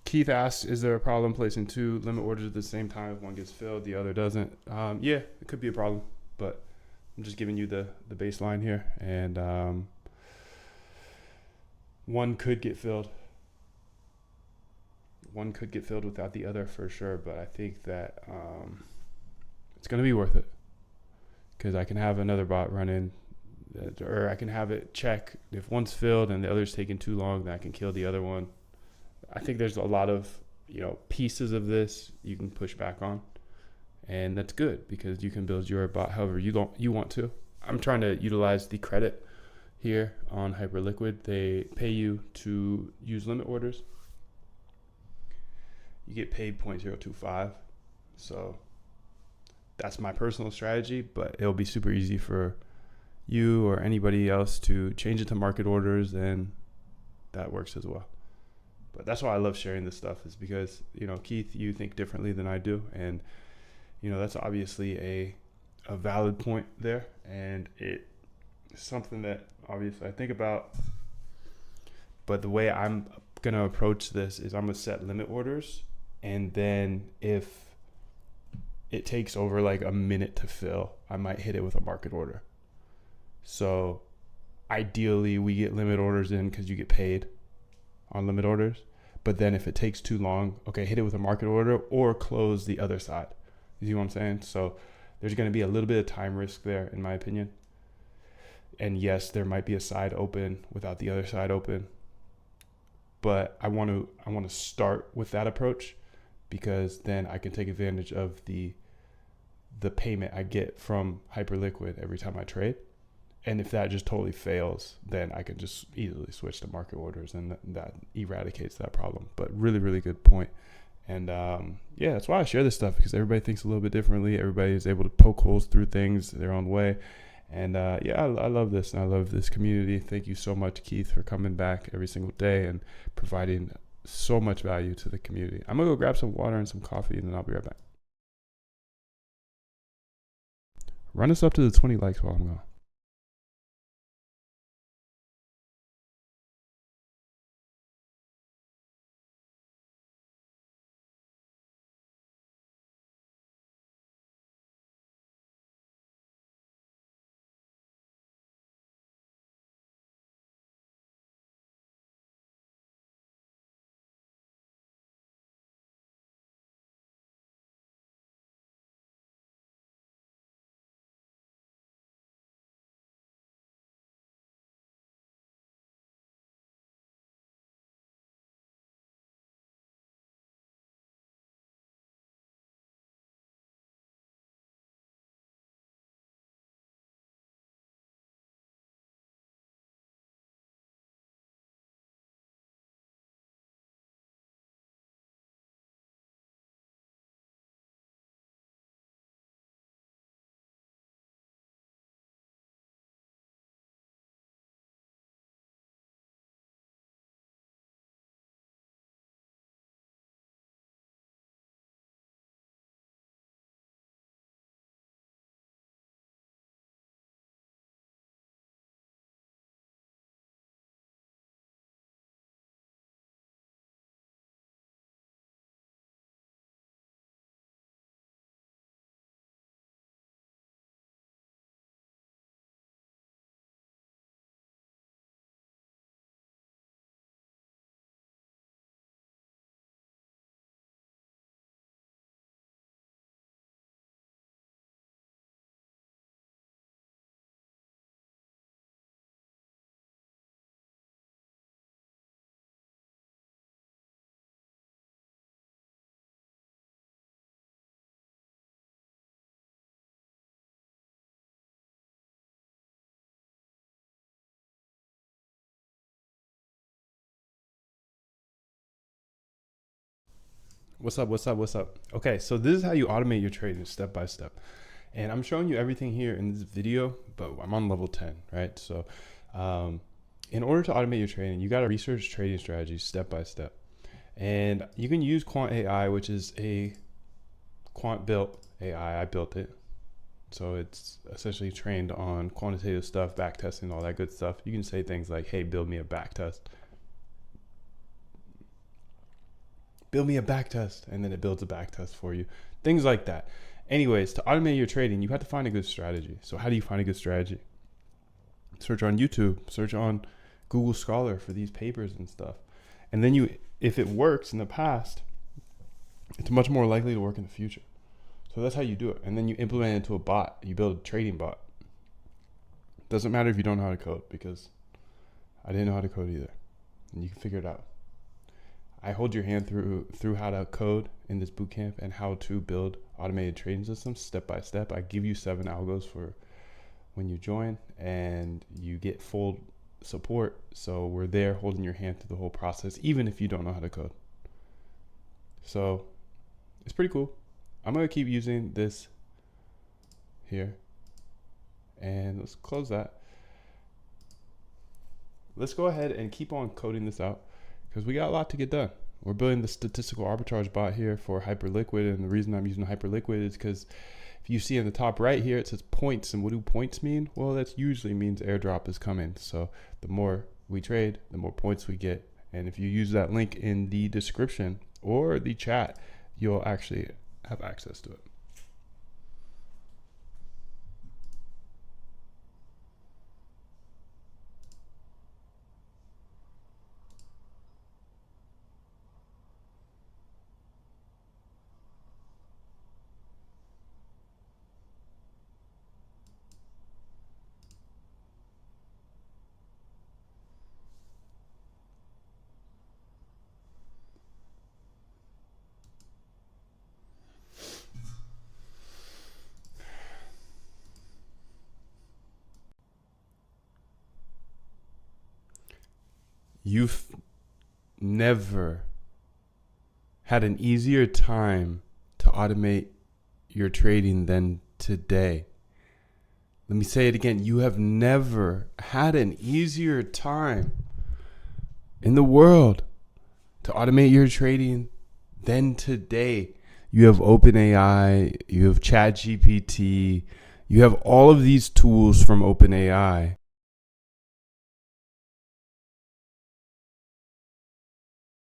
Keith asks, is there a problem placing two limit orders at the same time if one gets filled, the other doesn't? Yeah, it could be a problem, but I'm just giving you the baseline here. And one could get filled. One could get filled without the other for sure, but I think that it's going to be worth it because I can have another bot run in, or I can have it check if one's filled and the other's taking too long, then I can kill the other one. I think there's a lot of, pieces of this you can push back on, and that's good because you can build your bot however you want to. I'm trying to utilize the credit here on Hyperliquid. They pay you to use limit orders. You get paid 0.025. So that's my personal strategy, but it'll be super easy for you or anybody else to change it to market orders, and that works as well. But that's why I love sharing this stuff, is because, Keith, you think differently than I do. And, that's obviously a valid point there. And it's something that obviously I think about. But the way I'm going to approach this is I'm going to set limit orders. And then if it takes over like a minute to fill, I might hit it with a market order. So ideally we get limit orders in because you get paid on limit orders. But then if it takes too long, okay, hit it with a market order or close the other side. You see what I'm saying? So there's going to be a little bit of time risk there, in my opinion. And yes, there might be a side open without the other side open. But I want to start with that approach because then I can take advantage of the payment I get from Hyperliquid every time I trade. And if that just totally fails, then I can just easily switch to market orders, and that eradicates that problem. But really, really good point. And that's why I share this stuff, because everybody thinks a little bit differently. Everybody is able to poke holes through things their own way. And I love this, and I love this community. Thank you so much, Keith, for coming back every single day and providing so much value to the community. I'm going to go grab some water and some coffee, and then I'll be right back. Run us up to the 20 likes while I'm gone. What's up? Okay, so this is how you automate your trading step by step. And I'm showing you everything here in this video, but I'm on level 10, right? So in order to automate your trading, you got to research trading strategies step by step. And you can use Quant AI, which is a quant built AI. I built it. So it's essentially trained on quantitative stuff, back testing, all that good stuff. You can say things like, hey, build me a back test. build me a back test, and then it builds a back test for you. Things like that. Anyways, to automate your trading, you have to find a good strategy. So how do you find a good strategy? Search on YouTube, search on Google Scholar for these papers and stuff. And then if it works in the past, it's much more likely to work in the future. So that's how you do it. And then you implement it into a bot. You build a trading bot. Doesn't matter if you don't know how to code, because I didn't know how to code either. And you can figure it out. I hold your hand through how to code in this bootcamp and how to build automated trading systems step by step. I give you 7 algos for when you join, and you get full support. So we're there holding your hand through the whole process, even if you don't know how to code. So it's pretty cool. I'm going to keep using this here. And let's close that. Let's go ahead and keep on coding this out, because we got a lot to get done. We're building the statistical arbitrage bot here for Hyperliquid. And the reason I'm using Hyperliquid is because if you see in the top right here, it says points. And what do points mean? Well, that usually means airdrop is coming. So the more we trade, the more points we get. And if you use that link in the description or the chat, you'll actually have access to it. You've never had an easier time to automate your trading than today. Let me say it again. You have never had an easier time in the world to automate your trading than today. You have OpenAI, you have ChatGPT, you have all of these tools from OpenAI